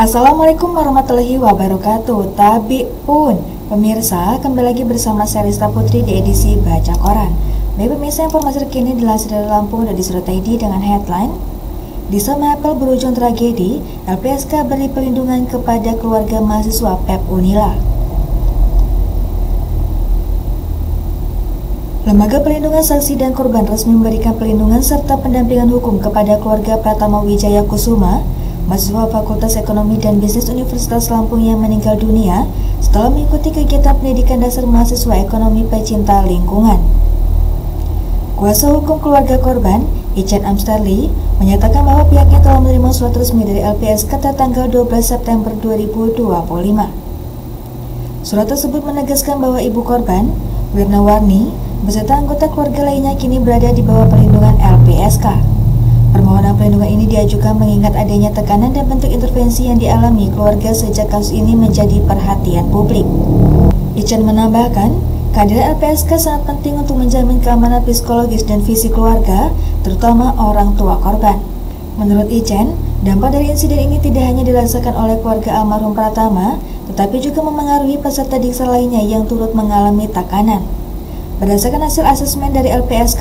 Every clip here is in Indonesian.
Assalamualaikum warahmatullahi wabarakatuh. Tabiun pemirsa, kembali lagi bersama saya Rista Putri di edisi Baca Koran. Baik pemirsa, informasi terkini dilansir dari Lampung dan di.id dengan headline Desa Mapel berujung tragedi, LPSK beri perlindungan kepada keluarga mahasiswa PEP Unila. Lembaga Perlindungan Saksi dan Korban resmi memberikan perlindungan serta pendampingan hukum kepada keluarga Pratama Wijaya Kusuma, mahasiswa Fakultas Ekonomi dan Bisnis Universitas Lampung yang meninggal dunia setelah mengikuti kegiatan pendidikan dasar mahasiswa ekonomi pecinta lingkungan. Kuasa hukum keluarga korban, Ichen Amsterli, menyatakan bahwa pihaknya telah menerima surat resmi dari LPSK tanggal 12 September 2025. Surat tersebut menegaskan bahwa ibu korban, Wirnawarni, beserta anggota keluarga lainnya kini berada di bawah perlindungan LPSK. Permohonan perlindungan ini diajukan mengingat adanya tekanan dan bentuk intervensi yang dialami keluarga sejak kasus ini menjadi perhatian publik. Ichen menambahkan, kehadiran LPSK sangat penting untuk menjamin keamanan psikologis dan fisik keluarga, terutama orang tua korban. Menurut Ichen, dampak dari insiden ini tidak hanya dirasakan oleh keluarga almarhum Pratama, tetapi juga memengaruhi peserta diksar lainnya yang turut mengalami tekanan. Berdasarkan hasil asesmen dari LPSK,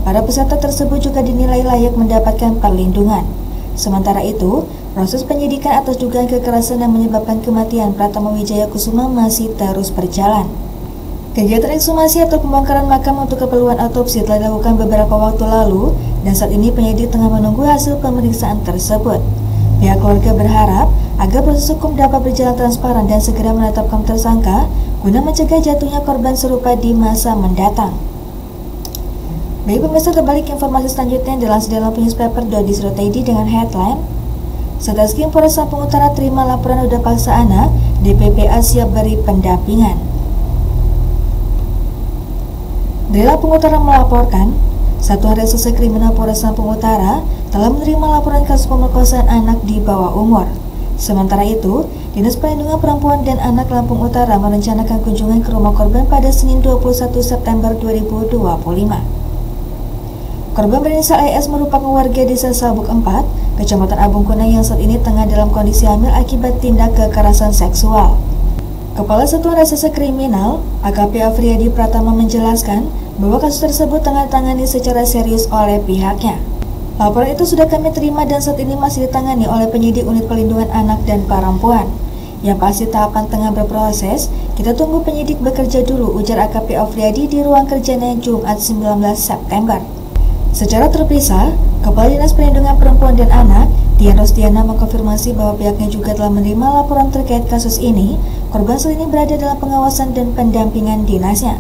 para peserta tersebut juga dinilai layak mendapatkan perlindungan. Sementara itu, proses penyidikan atas dugaan kekerasan yang menyebabkan kematian Pratama Wijaya Kusuma masih terus berjalan. Kegiatan ekshumasi atau pembongkaran makam untuk keperluan otopsi telah dilakukan beberapa waktu lalu, dan saat ini penyidik tengah menunggu hasil pemeriksaan tersebut. Pihak keluarga berharap agar proses hukum dapat berjalan transparan dan segera menetapkan tersangka guna mencegah jatuhnya korban serupa di masa mendatang. Baik pemirsa, kembali ke informasi selanjutnya dilansir dalam newspaper.di.id dengan headline Satreskrim Polres Lampung Utara terima laporan udah paksa anak, DPPA siap beri pendampingan. Dari Lampung Utara melaporkan, Satuan Reserse Kriminal Polres Lampung Utara telah menerima laporan kasus pemerkosaan anak di bawah umur. Sementara itu, Dinas Perlindungan Perempuan dan Anak Lampung Utara merencanakan kunjungan ke rumah korban pada Senin 21 September 2025. Korban berinisial ES merupakan warga desa Sabuk 4, Kecamatan Abung Kunai yang saat ini tengah dalam kondisi hamil akibat tindak kekerasan seksual. Kepala Satuan Reserse Kriminal, AKP Afriyadi Pratama menjelaskan bahwa kasus tersebut tengah ditangani secara serius oleh pihaknya. Laporan itu sudah kami terima dan saat ini masih ditangani oleh penyidik Unit Perlindungan Anak dan Perempuan. Yang pasti tahapan tengah berproses, kita tunggu penyidik bekerja dulu, ujar AKP Afriyadi di ruang kerjanya Jumat 19 September. Secara terpisah, Kepala Dinas Perlindungan Perempuan dan Anak, Tian Rostiana mengkonfirmasi bahwa pihaknya juga telah menerima laporan terkait kasus ini. Korban saat ini berada dalam pengawasan dan pendampingan dinasnya.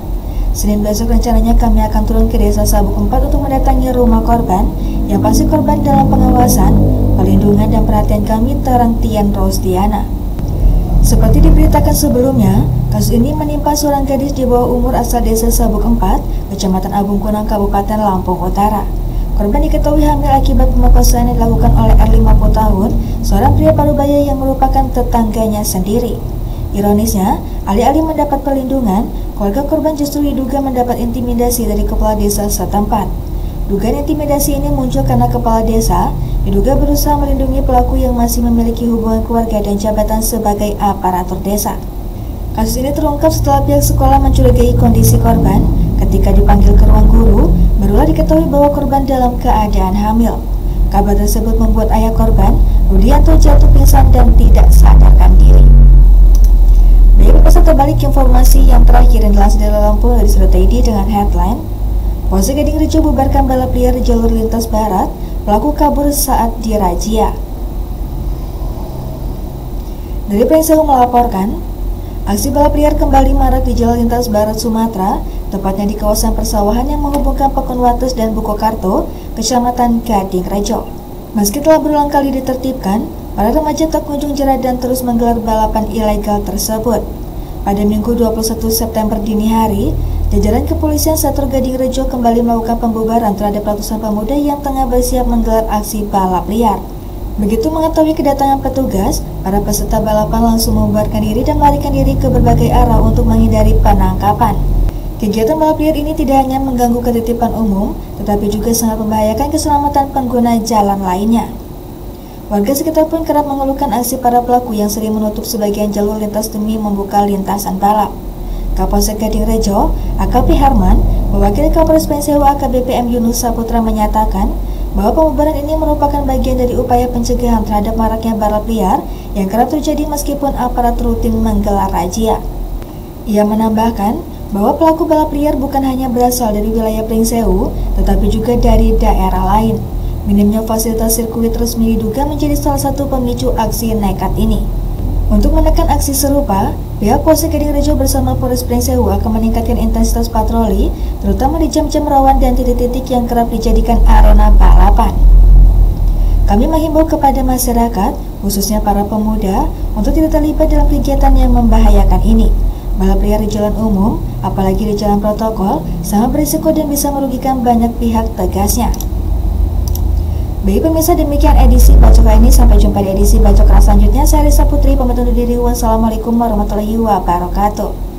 Senin besok rencananya kami akan turun ke desa Sabuk 4 untuk mendatangi rumah korban. Yang pasti korban dalam pengawasan, perlindungan dan perhatian kami, terang Tian Rostiana. Seperti diberitakan sebelumnya, kasus ini menimpa seorang gadis di bawah umur asal desa Sabuk 4, Kecamatan Abung Kunang, Kabupaten Lampung Utara. Korban diketahui hamil akibat pemerkosaan yang dilakukan oleh R 50 tahun, seorang pria Parubaya yang merupakan tetangganya sendiri. Ironisnya, alih-alih mendapat perlindungan, keluarga korban justru diduga mendapat intimidasi dari kepala desa setempat. Dugaan intimidasi ini muncul karena kepala desa diduga berusaha melindungi pelaku yang masih memiliki hubungan keluarga dan jabatan sebagai aparatur desa. Kasus ini terungkap setelah pihak sekolah mencurigai kondisi korban. Ketika dipanggil ke ruang guru, barulah diketahui bahwa korban dalam keadaan hamil. Kabar tersebut membuat ayah korban, Rudianto, jatuh pingsan dan tidak sadarkan diri. Baik pemirsa, terbalik informasi yang terakhir yang dilansir dari Lampung dari .id dengan headline Polsek Gading Rejo bubarkan balap liar di jalur lintas barat, pelaku kabur saat dirazia. Dari Pressel melaporkan, aksi balap liar kembali marak di jalur lintas barat Sumatera, tepatnya di kawasan persawahan yang menghubungkan Pekonwates dan Bukokarto, Kecamatan Gading Rejo. Meski telah berulang kali ditertibkan, para remaja tak kunjung jera dan terus menggelar balapan ilegal tersebut. Pada Minggu 21 September dini hari, jajaran kepolisian Sektor Gading Rejo kembali melakukan pembubaran terhadap ratusan pemuda yang tengah bersiap menggelar aksi balap liar. Begitu mengetahui kedatangan petugas, para peserta balapan langsung membubarkan diri dan melarikan diri ke berbagai arah untuk menghindari penangkapan. Kegiatan balap liar ini tidak hanya mengganggu ketertiban umum, tetapi juga sangat membahayakan keselamatan pengguna jalan lainnya. Warga sekitar pun kerap mengeluhkan aksi para pelaku yang sering menutup sebagian jalur lintas demi membuka lintasan balap. Kapolsek Gadingrejo, AKP Harman, mewakili Kapolres Prinsewu AKBP M Yunus Saputra menyatakan bahwa pembubaran ini merupakan bagian dari upaya pencegahan terhadap maraknya balap liar yang kerap terjadi meskipun aparat rutin menggelar razia. Ia menambahkan bahwa pelaku balap liar bukan hanya berasal dari wilayah Pringsewu, tetapi juga dari daerah lain. Minimnya fasilitas sirkuit resmi diduga menjadi salah satu pemicu aksi nekat ini. Untuk menekan aksi serupa, pihak Polsek Gadingrejo bersama Polres Pringsewu akan meningkatkan intensitas patroli, terutama di jam-jam rawan dan titik-titik yang kerap dijadikan arena balapan. Kami menghimbau kepada masyarakat, khususnya para pemuda, untuk tidak terlibat dalam kegiatan yang membahayakan ini. Balap liar di jalan umum, apalagi di jalan protokol, sangat berisiko dan bisa merugikan banyak pihak, tegasnya. Baik pemirsa, demikian edisi Bacok kali ini. Sampai jumpa di edisi Bacok selanjutnya. Saya Risa Putri, pamit undur diri. Wassalamualaikum warahmatullahi wabarakatuh.